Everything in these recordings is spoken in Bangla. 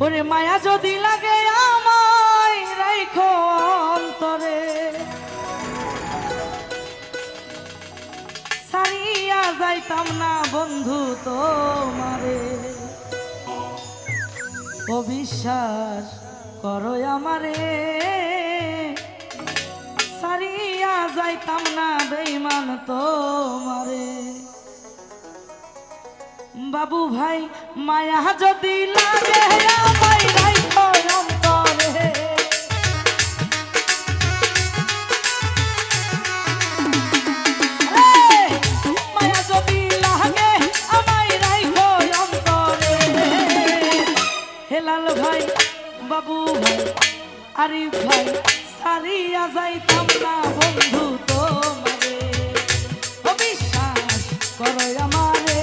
ওরে মায়া যদি লাগে আমায় রাইখো অন্তরে, সারিয়া যাইতাম না বন্ধু তোমারে। অবিশ্বাস করো আমারে, সারিয়া যাইতাম না বেঈমান তোমারে। বাবু ভাই মায়া যদি লাগে আমায় রাইখো অন্তরে, মায়া যদি লাগে আমায় রাইখো অন্তরে। হেলাল ভাই বাবু ভাই আরিফ ভাই সারিয়া যাইতাম না বন্ধু তোমারে। অবিশ্বাস করো আমারে,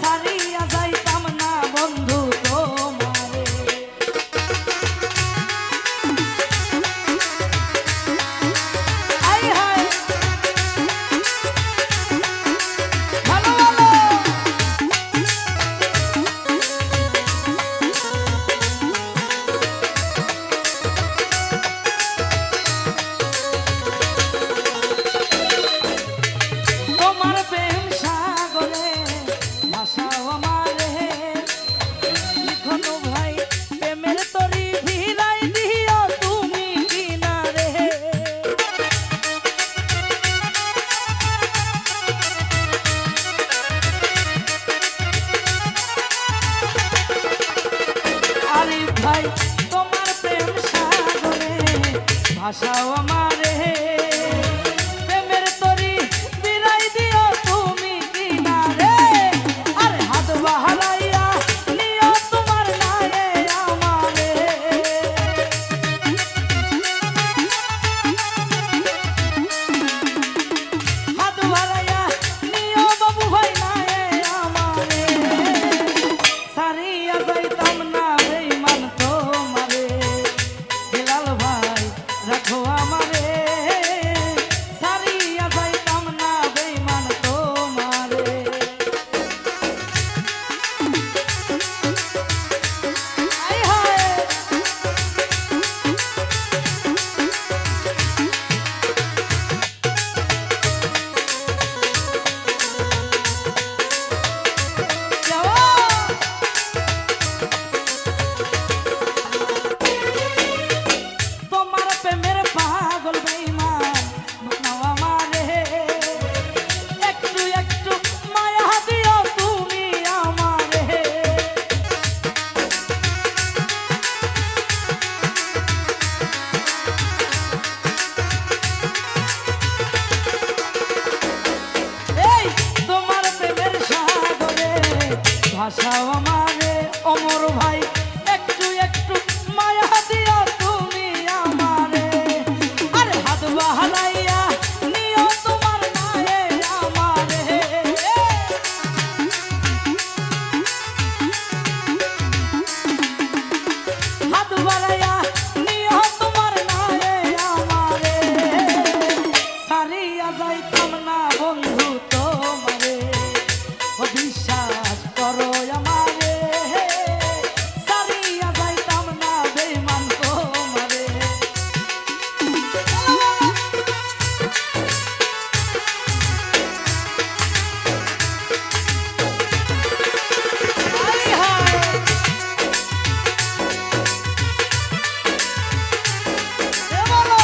সারিয়া যাইতাম না বন্ধু তোমারে। আই হায় ভালো ভালো তোমার প্রেম সাগরে ভাসাও আমারে। লিখো তো ভাই প্রেমের তরি ভিড়াই দিও তুমি কিনারে। আরিফ ভাই তোমার প্রেম সাগরে ভাসাও আমারে। প্রেমের তরি বিলাই দিও তুমি কিনারে। আরে হাত বাহারাইয়া নিও তোমার নায়ে আমারে। হাত বাড়াইয়া নিও বাবু ভাই নায়ে আমারে। সারিয়া যাইতাম না বেঈমান তোমারে। হেলাল ভাই রাখো আমারে, সারিয়া যাইতাম না বেঈমান তোমারে। আই হায় যাও তোমার প্রেমের পাগল বেঈমান বানাও আমারে। একটু একটু মায়া দিও তুমি আমারে। এই তোমার প্রেমের সাগরে ভাসাও আমারে। অমর ভাই একটু একটু মায়া দিও তুমি আমারে। আরে হাত বাহারাইয়া নিও তোমার নায়ে আমারে। হাত বাড়াইয়া নিও তোমার নায়ে আমারে। সারিয়া যাইতাম না বন্ধু তোমারে। অবিশ্বাস করো আমারে, সারিয়া যাইতাম না বেঈমান তোমারে। আই হায় এ বলো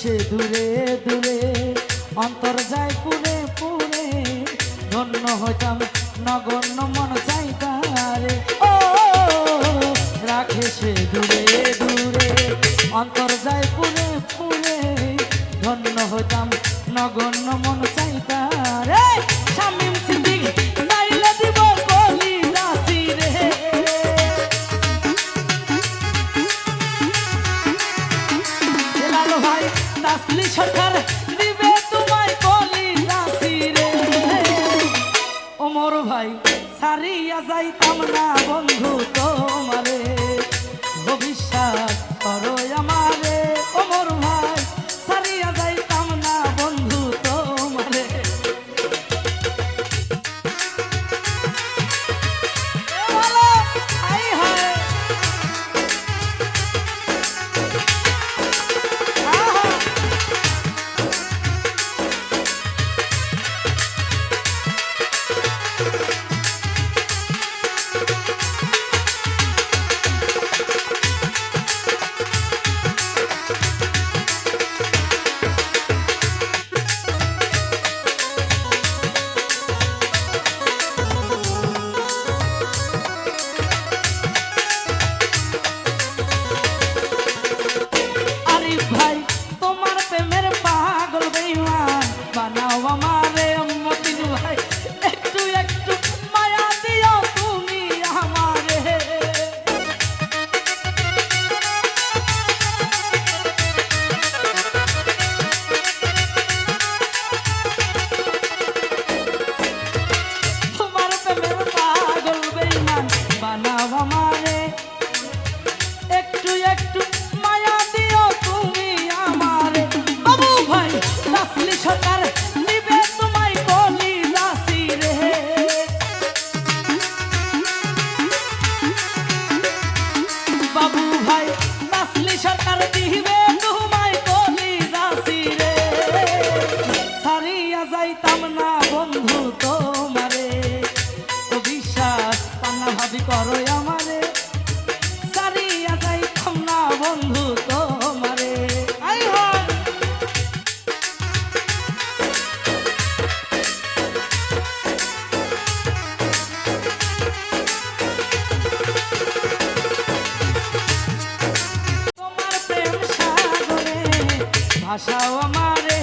সে দূরে দূরে অন্তর যায় পুরে পুরে ধন্য হইতাম নগণ্য মন চাইতারে ও রাখে সে দূরে দূরে অন্তর যায় পুরে পুরে ধন্য হইতাম নগণ্য মন চাইতারে শামীম সিদ্দিক চাইলে দিব কলি রাশি রে লালু ভাই তাসলি সরকার দিবে তোমায় কলি রাশি রে ওমর ভাই সারিয়া যাইতাম না বন্ধু তোমারে ভবিষ্যৎ করো আমারে ওমর ভাই সারিয়া যাইতাম না বন্ধু তোমারে ভালো হাই হায় ভাই তোমার প্রেমের পাগল বেঈমান বানাও আমারে মতিন ভাই একটু একটু মায়া দিও তুমি আমারে তোমার প্রেমের পাগল বেঈমান বানাও আমারে একটু একটু মায়া দিও তুমি আমারে বাবু ভাই তাসলি সরকার নিবে তোমায় কলি রাশি রে বাবু ভাই তাসলি সরকার দিবে তোমায় কলি রাশি রে সারিয়া যাইতাম না বন্ধু তোমারে ও বিশ্বাস পান্না ভাবি করো আমারে সারিয়া যাইতাম না বন্ধু তোমারে আই হয় তোমার প্রেম সাগরে ভাষাও আমারে